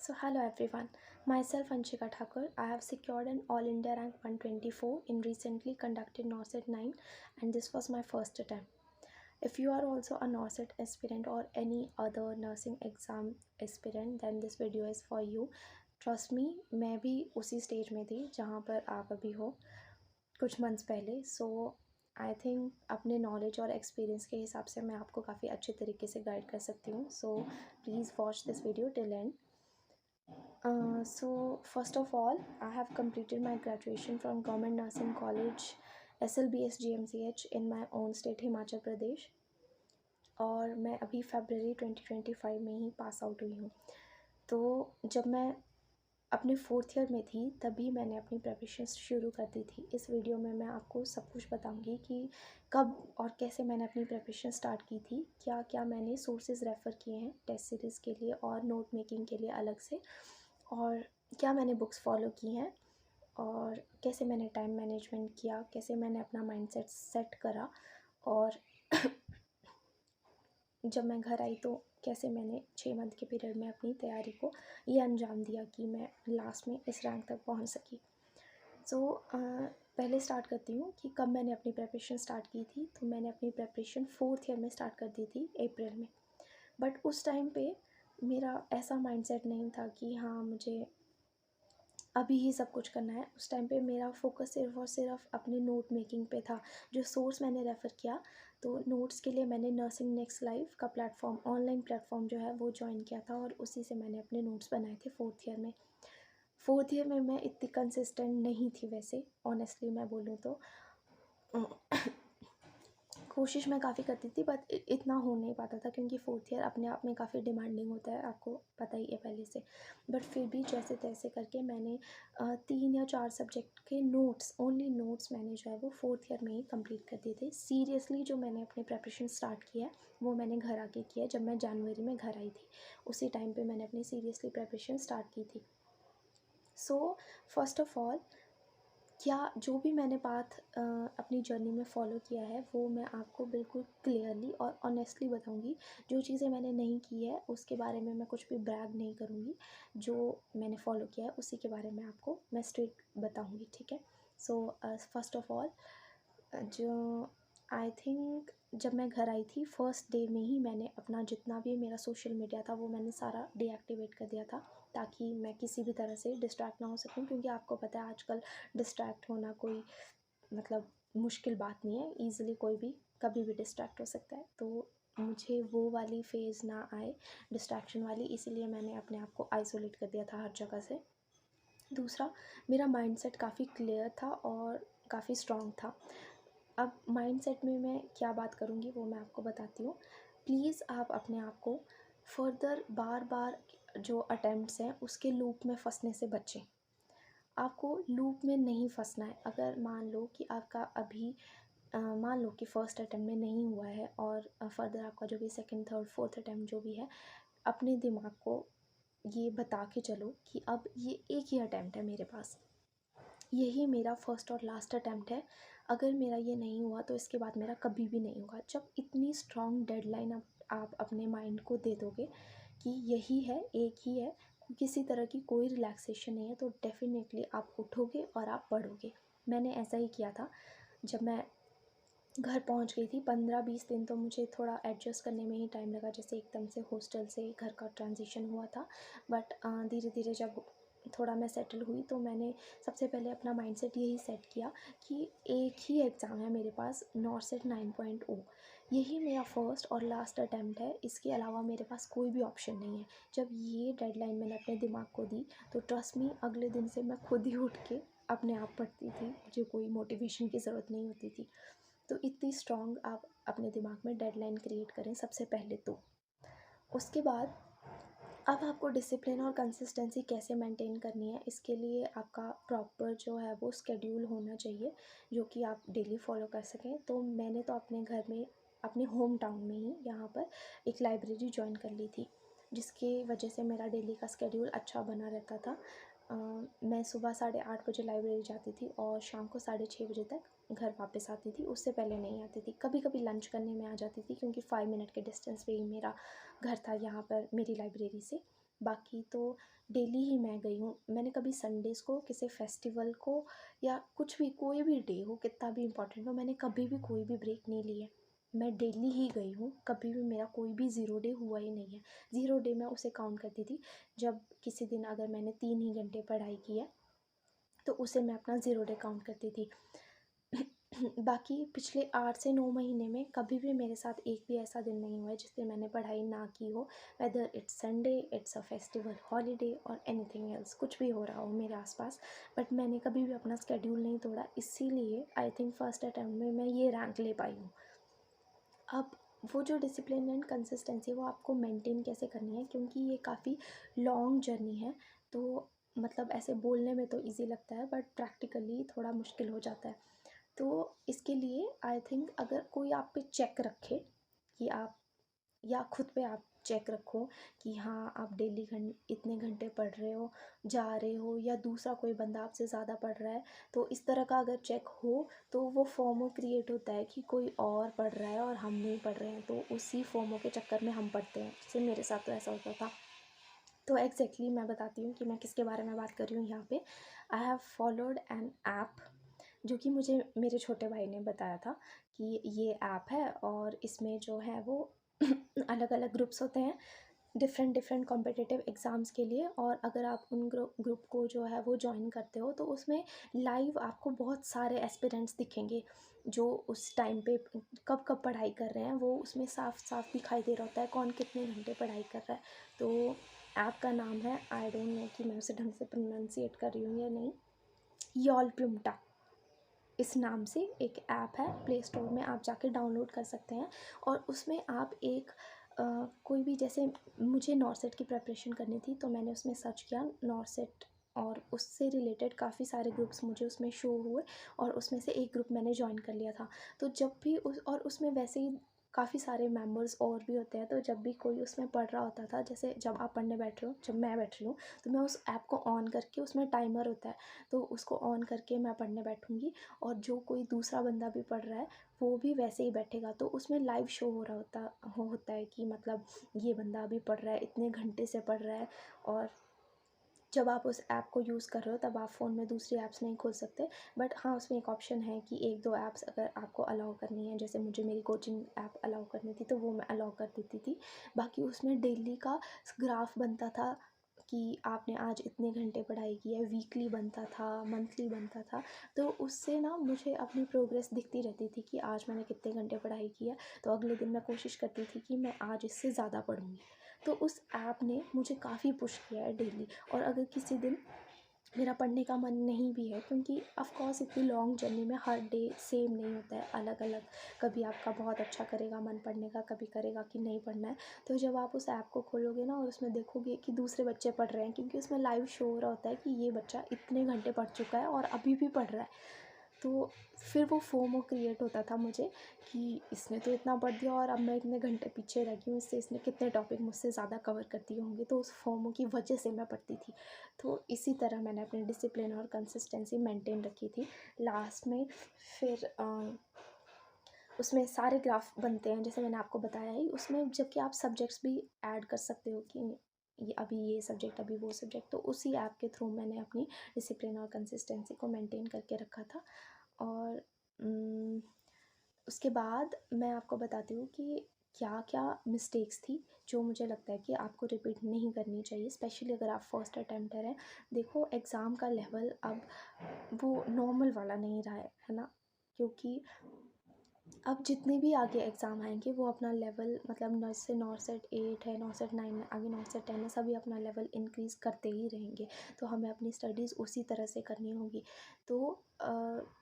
So hello everyone, myself Anshika Thakur. I have secured an All India rank 124 in recently conducted NORCET 9 and this was my first attempt. If you are also a NORCET aspirant or any other nursing exam aspirant then this video is for you. Trust me, मैं भी उसी stage में थी जहाँ पर आप अभी हो कुछ मंथ्स पहले. सो आई थिंक अपने नॉलेज और एक्सपीरियंस के हिसाब से मैं आपको काफ़ी अच्छे तरीके से गाइड कर सकती हूँ. So please watch this video till and. So first of all, I have completed my graduation from Government Nursing College SLBS GMCH in my own state Himachal Pradesh और मैं अभी फरवरी 2025 में ही पास आउट हुई हूँ. तो जब मैं अपने 4th ईयर में थी तभी मैंने अपनी प्रिपरेशन शुरू कर दी थी. इस वीडियो में मैं आपको सब कुछ बताऊंगी कि कब और कैसे मैंने अपनी प्रिपरेशन स्टार्ट की थी, क्या क्या मैंने सोर्सेज रेफ़र किए हैं टेस्ट सीरीज़ के लिए और नोट मेकिंग के लिए अलग से, और क्या मैंने बुक्स फॉलो की हैं और कैसे मैंने टाइम मैनेजमेंट किया, कैसे मैंने अपना माइंडसेट सेट करा और जब मैं घर आई तो कैसे मैंने 6 मंथ के पीरियड में अपनी तैयारी को ये अंजाम दिया कि मैं लास्ट में इस रैंक तक पहुंच सकी. सो पहले स्टार्ट करती हूँ कि कब मैंने अपनी प्रिपरेशन स्टार्ट की थी. तो मैंने अपनी प्रिपरेशन 4th ईयर में स्टार्ट कर दी थी अप्रैल में. बट उस टाइम पे मेरा ऐसा माइंडसेट नहीं था कि हाँ मुझे अभी ही सब कुछ करना है. उस टाइम पे मेरा फोकस सिर्फ और सिर्फ अपने नोट मेकिंग पे था. जो सोर्स मैंने रेफ़र किया तो नोट्स के लिए मैंने नर्सिंग नेक्स्ट लाइफ का प्लेटफॉर्म, ऑनलाइन प्लेटफॉर्म जो है वो ज्वाइन किया था और उसी से मैंने अपने नोट्स बनाए थे 4th ईयर में. 4th ईयर में मैं इतनी कंसिस्टेंट नहीं थी वैसे, ऑनेस्टली मैं बोलूँ तो. कोशिश मैं काफ़ी करती थी बट इतना हो नहीं पाता था क्योंकि 4th ईयर अपने आप में काफ़ी डिमांडिंग होता है, आपको पता ही है पहले से. बट फिर भी जैसे तैसे करके मैंने 3 या 4 सब्जेक्ट के नोट्स, ओनली नोट्स मैंने जो है वो 4th ईयर में ही कंप्लीट कर दिए थे. सीरियसली जो मैंने अपनी प्रिपरेशन स्टार्ट किया है वो मैंने घर आके किया. जब मैं जनवरी में घर आई थी उसी टाइम पे मैंने अपनी सीरियसली प्रिपरेशन स्टार्ट की थी. सो फर्स्ट ऑफ ऑल, क्या जो भी मैंने पाथ अपनी जर्नी में फ़ॉलो किया है वो मैं आपको बिल्कुल क्लियरली और ऑनेस्टली बताऊंगी. जो चीज़ें मैंने नहीं की है उसके बारे में मैं कुछ भी ब्रैग नहीं करूँगी. जो मैंने फ़ॉलो किया है उसी के बारे में आपको मैं स्ट्रेट बताऊंगी, ठीक है. सो फर्स्ट ऑफ ऑल, जो आई थिंक जब मैं घर आई थी फर्स्ट डे में ही मैंने अपना जितना भी मेरा सोशल मीडिया था वो मैंने सारा डीएक्टिवेट कर दिया था ताकि मैं किसी भी तरह से डिस्ट्रैक्ट ना हो सकूं. क्योंकि आपको पता है आजकल डिस्ट्रैक्ट होना कोई मतलब मुश्किल बात नहीं है. ईज़िली कोई भी कभी भी डिस्ट्रैक्ट हो सकता है. तो मुझे वो वाली फेज़ ना आए डिस्ट्रैक्शन वाली, इसीलिए मैंने अपने आप को आइसोलेट कर दिया था हर जगह से. दूसरा, मेरा माइंडसेट काफ़ी क्लियर था और काफ़ी स्ट्रॉन्ग था. अब माइंडसेट में मैं क्या बात करूँगी वो मैं आपको बताती हूँ. प्लीज़ आप अपने आप को फर्दर बार बार जो अटैम्प्ट्स हैं उसके लूप में फंसने से बचें. आपको लूप में नहीं फंसना है. अगर मान लो कि आपका अभी मान लो कि फर्स्ट अटैम्प्ट में नहीं हुआ है और फर्दर आपका जो भी सेकंड, थर्ड, फोर्थ अटैम्प्ट जो भी है, अपने दिमाग को ये बता के चलो कि अब ये एक ही अटैम्प्ट है मेरे पास, यही मेरा फर्स्ट और लास्ट अटैम्प्ट है. अगर मेरा ये नहीं हुआ तो इसके बाद मेरा कभी भी नहीं होगा. जब इतनी स्ट्रॉन्ग डेडलाइन आप अपने माइंड को दे दोगे कि यही है, एक ही है, किसी तरह की कोई रिलैक्सेशन नहीं है, तो डेफिनेटली आप उठोगे और आप पढ़ोगे. मैंने ऐसा ही किया था. जब मैं घर पहुंच गई थी 15-20 दिन तो मुझे थोड़ा एडजस्ट करने में ही टाइम लगा, जैसे एकदम से हॉस्टल से घर का ट्रांजिशन हुआ था. बट धीरे धीरे जब थोड़ा मैं सेटल हुई तो मैंने सबसे पहले अपना माइंडसेट यही सेट किया कि एक ही एग्ज़ाम है मेरे पास, नॉर्सेट 9.0. यही मेरा फर्स्ट और लास्ट अटैम्प्ट है. इसके अलावा मेरे पास कोई भी ऑप्शन नहीं है. जब ये डेडलाइन मैंने अपने दिमाग को दी तो ट्रस्ट मी, अगले दिन से मैं खुद ही उठ के अपने आप पढ़ती थी. मुझे कोई मोटिवेशन की ज़रूरत नहीं होती थी. तो इतनी स्ट्रॉन्ग आप अपने दिमाग में डेडलाइन क्रिएट करें सबसे पहले. तो उसके बाद अब आपको डिसिप्लिन और कंसिस्टेंसी कैसे मेंटेन करनी है, इसके लिए आपका प्रॉपर जो है वो स्केड्यूल होना चाहिए जो कि आप डेली फॉलो कर सकें. तो मैंने तो अपने घर में, अपने होम टाउन में ही यहाँ पर एक लाइब्रेरी ज्वाइन कर ली थी जिसकी वजह से मेरा डेली का स्केड्यूल अच्छा बना रहता था. मैं सुबह 8:30 बजे लाइब्रेरी जाती थी और शाम को 6:30 बजे तक घर वापस आती थी. उससे पहले नहीं आती थी. कभी कभी लंच करने में आ जाती थी क्योंकि 5 मिनट के डिस्टेंस पे ही मेरा घर था यहाँ पर मेरी लाइब्रेरी से. बाकी तो डेली ही मैं गई हूँ। मैंने कभी संडेज़ को, किसी फेस्टिवल को या कुछ भी, कोई भी डे हो, कितना भी इम्पोर्टेंट हो, मैंने कभी भी कोई भी ब्रेक नहीं ली है। मैं डेली ही गई हूँ, कभी भी मेरा कोई भी ज़ीरो डे हुआ ही नहीं है। ज़ीरो डे मैं उसे काउंट करती थी जब किसी दिन अगर मैंने 3 ही घंटे पढ़ाई की है, तो उसे मैं अपना ज़ीरो डे काउंट करती थी। बाकी पिछले 8 से 9 महीने में कभी भी मेरे साथ एक भी ऐसा दिन नहीं हुआ है जिस दिन मैंने पढ़ाई ना की हो, whether it's Sunday, it's a festival holiday और एनीथिंग एल्स, कुछ भी हो रहा हो मेरे आसपास, बट मैंने कभी भी अपना स्केड्यूल नहीं तोड़ा। इसीलिए आई थिंक फर्स्ट अटैम्प्ट में मैं ये रैंक ले पाई हूँ। अब वो जो डिसिप्लिन एंड कंसिस्टेंसी वो आपको मेंटेन कैसे करनी है, क्योंकि ये काफ़ी लॉन्ग जर्नी है। तो मतलब ऐसे बोलने में तो इजी लगता है, बट प्रैक्टिकली थोड़ा मुश्किल हो जाता है। तो इसके लिए आई थिंक अगर कोई आप पे चेक रखे कि आप, या खुद पे आप चेक रखो कि हाँ आप डेली इतने घंटे पढ़ रहे हो, जा रहे हो, या दूसरा कोई बंदा आपसे ज़्यादा पढ़ रहा है, तो इस तरह का अगर चेक हो तो वो फोमो क्रिएट होता है कि कोई और पढ़ रहा है और हम नहीं पढ़ रहे हैं, तो उसी फोमो के चक्कर में हम पढ़ते हैं। जैसे मेरे साथ तो ऐसा होता था। तो एग्जैक्टली मैं बताती हूँ कि मैं किसके बारे में बात कर रही हूँ यहाँ पे। I have followed an app जो कि मुझे मेरे छोटे भाई ने बताया था कि ये ऐप है और इसमें जो है वो अलग अलग ग्रुप्स होते हैं डिफरेंट डिफरेंट कॉम्पिटिटिव एग्ज़ाम्स के लिए, और अगर आप उन ग्रुप को जो है वो ज्वाइन करते हो तो उसमें लाइव आपको बहुत सारे एस्पिरेंट्स दिखेंगे जो उस टाइम पे कब कब पढ़ाई कर रहे हैं, वो उसमें साफ साफ दिखाई दे रहा होता है कौन कितने घंटे पढ़ाई कर रहा है। तो ऐप का नाम है, आई डोंट नो कि मैं उसे ढंग से प्रोनाउंसिएट कर रही हूँ या नहीं, यॉल प्लूमटा। इस नाम से एक ऐप है, प्ले स्टोर में आप जाके डाउनलोड कर सकते हैं। और उसमें आप एक कोई भी, जैसे मुझे नॉर्सेट की प्रिपरेशन करनी थी तो मैंने उसमें सर्च किया नॉर्सेट, और उससे रिलेटेड काफ़ी सारे ग्रुप्स मुझे उसमें शो हुए और उसमें से एक ग्रुप मैंने ज्वाइन कर लिया था। तो जब भी और उसमें वैसे ही काफ़ी सारे मेंबर्स और भी होते हैं, तो जब भी कोई उसमें पढ़ रहा होता था, जैसे जब आप पढ़ने बैठ रहे हो, जब मैं बैठ रही हूँ, तो मैं उस ऐप को ऑन करके, उसमें टाइमर होता है, तो उसको ऑन करके मैं पढ़ने बैठूँगी, और जो कोई दूसरा बंदा भी पढ़ रहा है वो भी वैसे ही बैठेगा। तो उसमें लाइव शो हो रहा होता है कि मतलब ये बंदा अभी पढ़ रहा है, इतने घंटे से पढ़ रहा है। और जब आप उस ऐप को यूज़ कर रहे हो तब आप फ़ोन में दूसरी ऐप्स नहीं खोल सकते, बट हाँ उसमें एक ऑप्शन है कि एक दो ऐप्स अगर आपको अलाउ करनी है, जैसे मुझे मेरी कोचिंग ऐप अलाउ करनी थी तो वो मैं अलाउ कर देती थी। बाकी उसमें डेली का ग्राफ बनता था कि आपने आज इतने घंटे पढ़ाई की है, वीकली बनता था, मंथली बनता था। तो उससे ना मुझे अपनी प्रोग्रेस दिखती रहती थी कि आज मैंने कितने घंटे पढ़ाई की है, तो अगले दिन मैं कोशिश करती थी कि मैं आज इससे ज़्यादा पढ़ूँगी। तो उस ऐप ने मुझे काफ़ी पुश किया है डेली। और अगर किसी दिन मेरा पढ़ने का मन नहीं भी है, क्योंकि ऑफ़ कोर्स इतनी लॉन्ग जर्नी में हर डे सेम नहीं होता है, अलग अलग, कभी आपका बहुत अच्छा करेगा मन पढ़ने का, कभी करेगा कि नहीं पढ़ना है। तो जब आप उस ऐप को खोलोगे ना और उसमें देखोगे कि दूसरे बच्चे पढ़ रहे हैं, क्योंकि उसमें लाइव शो हो रहा होता है कि ये बच्चा इतने घंटे पढ़ चुका है और अभी भी पढ़ रहा है, तो फिर वो फोमो क्रिएट होता था मुझे कि इसने तो इतना पढ़ दिया और अब मैं इतने घंटे पीछे रह गई हूँ, इससे इसने कितने टॉपिक मुझसे ज़्यादा कवर कर दिए होंगे, तो उस फोमो की वजह से मैं पढ़ती थी। तो इसी तरह मैंने अपनी डिसिप्लिन और कंसिस्टेंसी मेंटेन रखी थी। लास्ट में फिर उसमें सारे ग्राफ बनते हैं जैसे मैंने आपको बताया ही, उसमें जबकि आप सब्जेक्ट्स भी ऐड कर सकते हो कि ये अभी ये सब्जेक्ट, अभी वो सब्जेक्ट, तो उसी ऐप के थ्रू मैंने अपनी डिसिप्लिन और कंसिस्टेंसी को मेंटेन करके रखा था। और उसके बाद मैं आपको बताती हूँ कि क्या क्या मिस्टेक्स थी जो मुझे लगता है कि आपको रिपीट नहीं करनी चाहिए, स्पेशली अगर आप फर्स्ट अटेम्प्टर हैं। देखो एग्ज़ाम का लेवल अब वो नॉर्मल वाला नहीं रहा है ना, क्योंकि अब जितने भी आगे एग्ज़ाम आएंगे वो अपना लेवल, मतलब जैसे नॉर्सेट 8 है, नॉर्सेट 9 है, आगे नॉर्सेट 10 है, सभी अपना लेवल इंक्रीज़ करते ही रहेंगे। तो हमें अपनी स्टडीज़ उसी तरह से करनी होगी। तो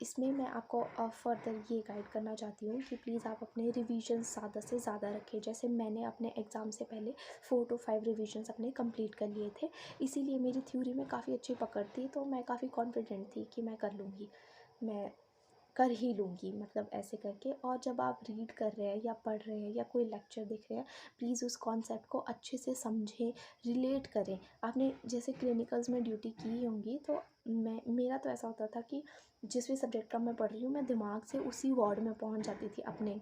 इसमें मैं आपको फर्दर ये गाइड करना चाहती हूँ कि प्लीज़ आप अपने रिवीजन ज़्यादा से ज़्यादा रखें। जैसे मैंने अपने एग्ज़ाम से पहले 4 to 5 रिवीजन्स अपने कंप्लीट कर लिए थे, इसीलिए मेरी थ्योरी में काफ़ी अच्छी पकड़ थी, तो मैं काफ़ी कॉन्फिडेंट थी कि मैं कर लूँगी, मैं कर ही लूँगी, मतलब ऐसे करके। और जब आप रीड कर रहे हैं या पढ़ रहे हैं या कोई लेक्चर देख रहे हैं, प्लीज़ उस कॉन्सेप्ट को अच्छे से समझें, रिलेट करें। आपने जैसे क्लिनिकल्स में ड्यूटी की होंगी, तो मेरा तो ऐसा होता था कि जिस भी सब्जेक्ट का मैं पढ़ रही हूँ मैं दिमाग से उसी वार्ड में पहुँच जाती थी अपने,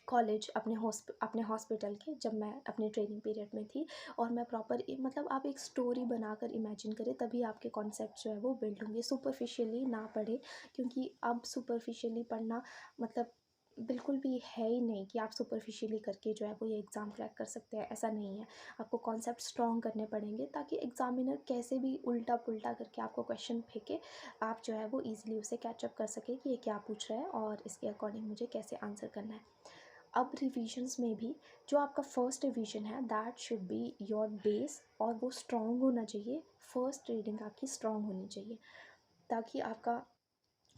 कॉलेज अपने हॉस्पिटल के, जब मैं अपने ट्रेनिंग पीरियड में थी, और मैं प्रॉपर मतलब आप एक स्टोरी बनाकर इमेजिन करें, तभी आपके कॉन्सेप्ट जो है वो बिल्ड होंगे। सुपरफिशियली ना पढ़े, क्योंकि अब सुपरफिशियली पढ़ना मतलब बिल्कुल भी है ही नहीं कि आप सुपरफिशियली करके जो है वो ये एग्ज़ाम क्रैक कर सकते हैं, ऐसा नहीं है। आपको कॉन्सेप्ट स्ट्रॉन्ग करने पड़ेंगे, ताकि एग्ज़ामिनर कैसे भी उल्टा पुल्टा करके आपको क्वेश्चन फेंके, आप जो है वो ईज़िली उसे कैचअप कर सके कि ये क्या पूछ रहा है और इसके अकॉर्डिंग मुझे कैसे आंसर करना है। अब रिविजन्स में भी जो आपका फर्स्ट रिवीजन है, that should be your base, और वो स्ट्रॉन्ग होना चाहिए। फर्स्ट रीडिंग आपकी स्ट्रॉन्ग होनी चाहिए, ताकि आपका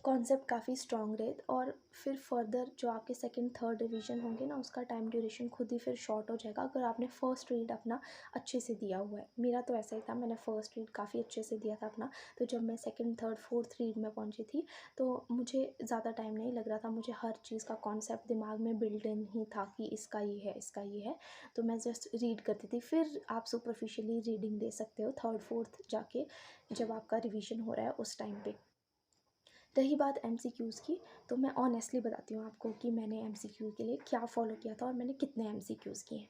कॉन्सेप्ट काफ़ी स्ट्रॉन्ग रहे, और फिर फर्दर जो आपके सेकंड थर्ड रिवीजन होंगे ना, उसका टाइम ड्यूरेशन खुद ही फिर शॉर्ट हो जाएगा, अगर आपने फ़र्स्ट रीड अपना अच्छे से दिया हुआ है। मेरा तो ऐसा ही था, मैंने फ़र्स्ट रीड काफ़ी अच्छे से दिया था अपना। तो जब मैं सेकंड थर्ड फोर्थ रीड में पहुंची थी, तो मुझे ज़्यादा टाइम नहीं लग रहा था, मुझे हर चीज़ का कॉन्सेप्ट दिमाग में बिल्ड इन ही था कि इसका ये है, इसका ये है। तो मैं जस्ट रीड करती थी। फिर आप सुपरफिशियली रीडिंग दे सकते हो थर्ड फोर्थ जाके, जब आपका रिविज़न हो रहा है उस टाइम पे। रही बात एमसीक्यूज़ की, तो मैं ऑनेस्टली बताती हूँ आपको कि मैंने एमसीक्यू के लिए क्या फ़ॉलो किया था और मैंने कितने एमसीक्यूज़ किए हैं।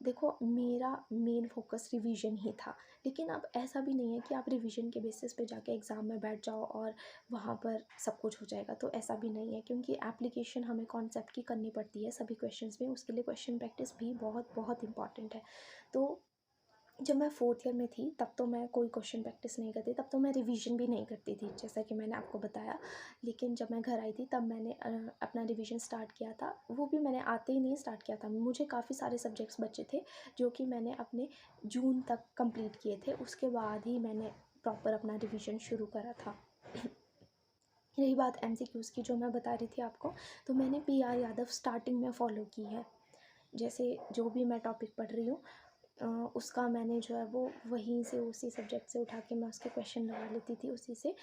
देखो, मेरा मेन फ़ोकस रिवीजन ही था, लेकिन अब ऐसा भी नहीं है कि आप रिवीजन के बेसिस पे जाके एग्ज़ाम में बैठ जाओ और वहाँ पर सब कुछ हो जाएगा, तो ऐसा भी नहीं है, क्योंकि एप्लीकेशन हमें कॉन्सेप्ट की करनी पड़ती है सभी क्वेश्चंस में, उसके लिए क्वेश्चन प्रैक्टिस भी बहुत बहुत इंपॉर्टेंट है। तो जब मैं फोर्थ ईयर में थी, तब तो मैं कोई क्वेश्चन प्रैक्टिस नहीं करती, तब तो मैं रिवीजन भी नहीं करती थी, जैसा कि मैंने आपको बताया। लेकिन जब मैं घर आई थी, तब मैंने अपना रिवीजन स्टार्ट किया था। वो भी मैंने आते ही नहीं स्टार्ट किया था, मुझे काफ़ी सारे सब्जेक्ट्स बचे थे जो कि मैंने अपने जून तक कंप्लीट किए थे, उसके बाद ही मैंने प्रॉपर अपना रिवीजन शुरू करा था। रही बात एमसीक्यूज़ की, जो मैं बता रही थी आपको, तो मैंने पीआर यादव स्टार्टिंग में फ़ॉलो की है। जैसे जो भी मैं टॉपिक पढ़ रही हूँ, अ, उसका मैंने जो है वो वहीं से उसी सब्जेक्ट से उठा के मैं उसके क्वेश्चन लगा लेती थी उसी से।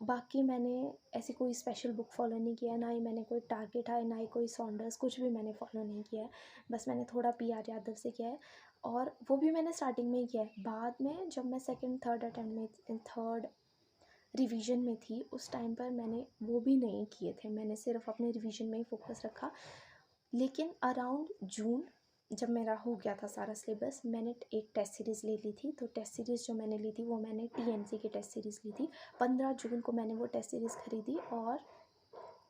बाकी मैंने ऐसी कोई स्पेशल बुक फॉलो नहीं किया है, ना ही मैंने कोई टारगेट है, ना ही कोई सॉन्डर्स, कुछ भी मैंने फॉलो नहीं किया है। बस मैंने थोड़ा पीआर यादव से किया है, और वो भी मैंने स्टार्टिंग में ही किया है। बाद में जब मैं सेकंड थर्ड अटेम्प्ट में थर्ड रिवीजन में थी, उस टाइम पर मैंने वो भी नहीं किए थे, मैंने सिर्फ अपने रिवीजन में ही फोकस रखा। लेकिन अराउंड जून, जब मेरा हो गया था सारा सिलेबस, मैंने एक टेस्ट सीरीज़ ले ली थी। तो टेस्ट सीरीज़ जो मैंने ली थी, वो मैंने टीएनसी की टेस्ट सीरीज़ ली थी। 15 जून को मैंने वो टेस्ट सीरीज़ खरीदी, और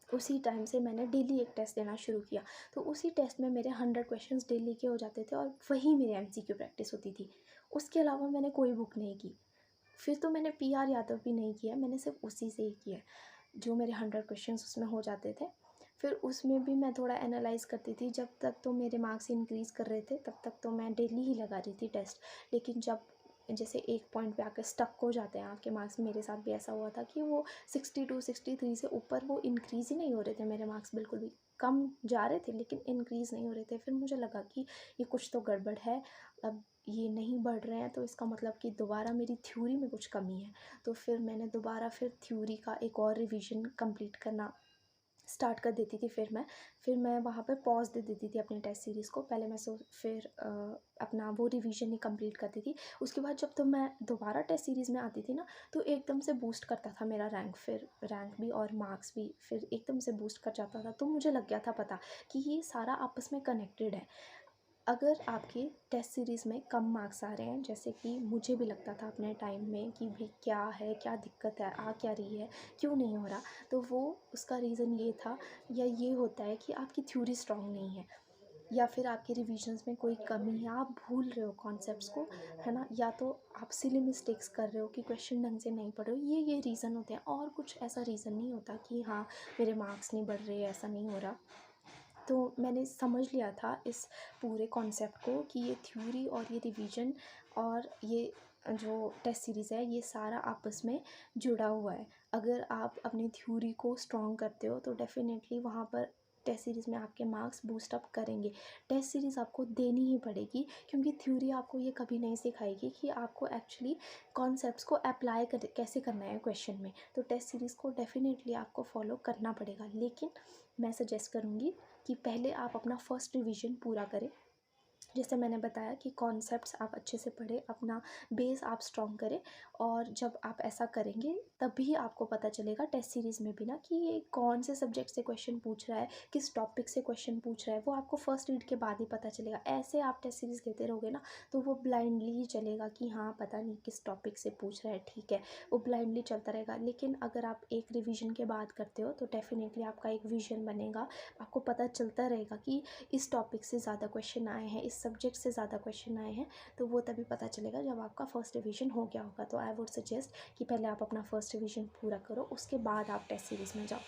उसी टाइम से मैंने डेली एक टेस्ट देना शुरू किया। तो उसी टेस्ट में मेरे 100 क्वेश्चंस डेली के हो जाते थे, और वही मेरी एमसीक्यू प्रैक्टिस होती थी। उसके अलावा मैंने कोई बुक नहीं की। फिर तो मैंने पीआर यादव भी नहीं किया, मैंने सिर्फ उसी से ही किया, जो मेरे 100 क्वेश्चंस उसमें हो जाते थे। फिर उसमें भी मैं थोड़ा एनालाइज़ करती थी, जब तक तो मेरे मार्क्स इंक्रीज़ कर रहे थे तब तक तो मैं डेली ही लगा रही थी टेस्ट। लेकिन जब जैसे एक पॉइंट पे आकर स्टक हो जाते हैं आपके मार्क्स, मेरे साथ भी ऐसा हुआ था कि वो 62 63 से ऊपर वो इंक्रीज़ ही नहीं हो रहे थे मेरे मार्क्स, बिल्कुल भी कम जा रहे थे लेकिन इंक्रीज़ नहीं हो रहे थे। फिर मुझे लगा कि ये कुछ तो गड़बड़ है, अब ये नहीं बढ़ रहे हैं, तो इसका मतलब कि दोबारा मेरी थ्योरी में कुछ कमी है। तो फिर मैंने दोबारा फिर थ्योरी का एक और रिवीजन कंप्लीट करना स्टार्ट कर देती थी। फिर मैं वहाँ पे पॉज़ दे देती थी अपनी टेस्ट सीरीज़ को। पहले मैं फिर अपना वो रिवीजन ही कंप्लीट करती थी। उसके बाद जब तो मैं दोबारा टेस्ट सीरीज़ में आती थी ना, तो एकदम से बूस्ट करता था मेरा रैंक, फिर रैंक भी और मार्क्स भी फिर एकदम से बूस्ट कर जाता था। तो मुझे लग गया था पता कि ये सारा आपस में कनेक्टेड है। अगर आपके टेस्ट सीरीज़ में कम मार्क्स आ रहे हैं, जैसे कि मुझे भी लगता था अपने टाइम में कि भाई क्या है, क्या दिक्कत है, आ क्या रही है, क्यों नहीं हो रहा, तो वो उसका रीज़न ये था, या ये होता है कि आपकी थ्योरी स्ट्रॉन्ग नहीं है, या फिर आपके रिविजन्स में कोई कमी है, आप भूल रहे हो कॉन्सेप्ट्स को, है ना, या तो आप सिली मिस्टेक्स कर रहे हो कि क्वेश्चन ढंग से नहीं पढ़ रहे हो। ये रीज़न होते हैं, और कुछ ऐसा रीज़न नहीं होता कि हाँ मेरे मार्क्स नहीं बढ़ रहे, ऐसा नहीं हो रहा। तो मैंने समझ लिया था इस पूरे कॉन्सेप्ट को कि ये थ्योरी और ये रिवीजन और ये जो टेस्ट सीरीज़ है, ये सारा आपस में जुड़ा हुआ है। अगर आप अपनी थ्योरी को स्ट्रॉन्ग करते हो, तो डेफिनेटली वहाँ पर टेस्ट सीरीज़ में आपके मार्क्स बूस्ट अप करेंगे। टेस्ट सीरीज़ आपको देनी ही पड़ेगी, क्योंकि थ्योरी आपको ये कभी नहीं सिखाएगी कि आपको एक्चुअली कॉन्सेप्ट्स को अप्लाई कैसे करना है क्वेश्चन में। तो टेस्ट सीरीज़ को डेफिनेटली आपको फॉलो करना पड़ेगा, लेकिन मैं सजेस्ट करूँगी कि पहले आप अपना फर्स्ट रिवीजन पूरा करें। जैसे मैंने बताया कि कॉन्सेप्ट्स आप अच्छे से पढ़ें, अपना बेस आप स्ट्रॉन्ग करें, और जब आप ऐसा करेंगे तभी आपको पता चलेगा टेस्ट सीरीज़ में भी ना कि ये कौन से सब्जेक्ट से क्वेश्चन पूछ रहा है, किस टॉपिक से क्वेश्चन पूछ रहा है, वो आपको फर्स्ट रीड के बाद ही पता चलेगा। ऐसे आप टेस्ट सीरीज़ देते रहोगे ना तो वो ब्लाइंडली ही चलेगा कि हाँ पता नहीं किस टॉपिक से पूछ रहा है, ठीक है, वो ब्लाइंडली चलता रहेगा। लेकिन अगर आप एक रिविज़न के बाद करते हो तो डेफिनेटली आपका एक विजन बनेगा, आपको पता चलता रहेगा कि इस टॉपिक से ज़्यादा क्वेश्चन आए हैं, इस सब्जेक्ट से ज़्यादा क्वेश्चन आए हैं। तो वो तभी पता चलेगा जब आपका फर्स्ट रिवीजन हो गया होगा। तो आई वुड सजेस्ट कि पहले आप अपना फर्स्ट रिवीजन पूरा करो, उसके बाद आप टेस्ट सीरीज़ में जाओ,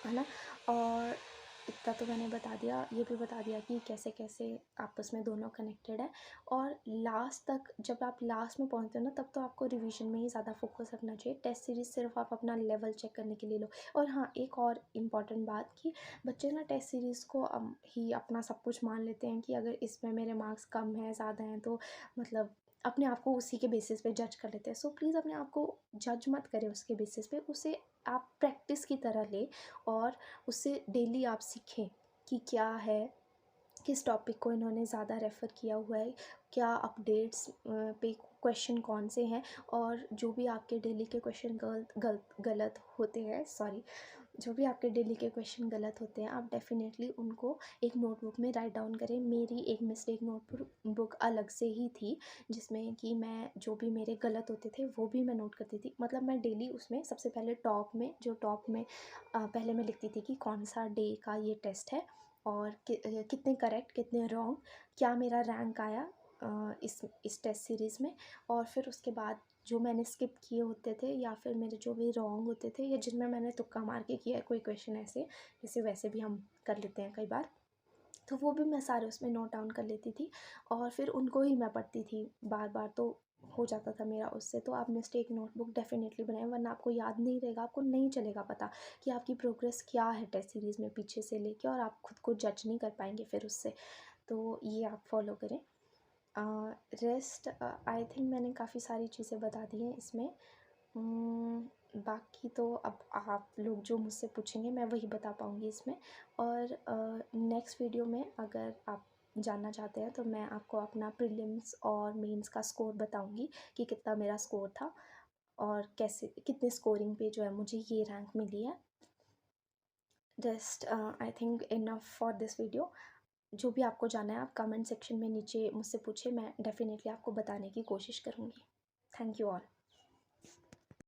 है ना। और इतना तो मैंने बता दिया, ये भी बता दिया कि कैसे कैसे आपस में दोनों कनेक्टेड है। और लास्ट तक जब आप लास्ट में पहुंचते हो ना तब तो आपको रिवीजन में ही ज़्यादा फोकस रखना चाहिए, टेस्ट सीरीज़ सिर्फ आप अपना लेवल चेक करने के लिए लो। और हाँ, एक और इम्पॉर्टेंट बात कि बच्चे ना टेस्ट सीरीज़ को ही अपना सब कुछ मान लेते हैं कि अगर इसमें मेरे मार्क्स कम हैं ज़्यादा हैं तो मतलब अपने आप को उसी के बेसिस पे जज कर लेते हैं। सो प्लीज़ अपने आप को जज मत करें उसके बेसिस पे, उसे आप प्रैक्टिस की तरह लें और उससे डेली आप सीखें कि क्या है, किस टॉपिक को इन्होंने ज़्यादा रेफ़र किया हुआ है, क्या अपडेट्स पे क्वेश्चन कौन से हैं, और जो भी आपके डेली के क्वेश्चन गलत होते हैं, सॉरी, जो भी आपके डेली के क्वेश्चन गलत होते हैं आप डेफ़िनेटली उनको एक नोटबुक में राइट डाउन करें। मेरी एक मिस्टेक नोटबुक बुक अलग से ही थी जिसमें कि मैं जो भी मेरे गलत होते थे वो भी मैं नोट करती थी। मतलब मैं डेली उसमें सबसे पहले टॉप में पहले मैं लिखती थी कि कौन सा डे का ये टेस्ट है और कितने करेक्ट कितने रॉन्ग, क्या मेरा रैंक आया इस टेस्ट सीरीज़ में। और फिर उसके बाद जो मैंने स्किप किए होते थे या फिर मेरे जो भी रॉन्ग होते थे या जिनमें मैंने तुक्का मार के किया है कोई क्वेश्चन ऐसे, जैसे वैसे भी हम कर लेते हैं कई बार, तो वो भी मैं सारे उसमें नोट डाउन कर लेती थी और फिर उनको ही मैं पढ़ती थी बार बार, तो हो जाता था मेरा उससे। तो आप मिस्टेक नोटबुक डेफिनेटली बनाएं, वरना आपको याद नहीं रहेगा, आपको नहीं चलेगा पता कि आपकी प्रोग्रेस क्या है टेस्ट सीरीज़ में पीछे से लेके, और आप खुद को जज नहीं कर पाएंगे फिर उससे। तो ये आप फॉलो करें। रेस्ट आई थिंक मैंने काफ़ी सारी चीज़ें बता दी हैं इसमें। बाकी तो अब आप लोग जो मुझसे पूछेंगे मैं वही बता पाऊँगी इसमें। और नेक्स्ट वीडियो में अगर आप जानना चाहते हैं तो मैं आपको अपना प्रीलिम्स और मेंस का स्कोर बताऊँगी कि कितना मेरा स्कोर था और कैसे कितने स्कोरिंग पे जो है मुझे ये रैंक मिली है। Just I think enough for this video. जो भी आपको जानना है आप कमेंट सेक्शन में नीचे मुझसे पूछिए, मैं डेफ़िनेटली आपको बताने की कोशिश करूँगी। Thank you all.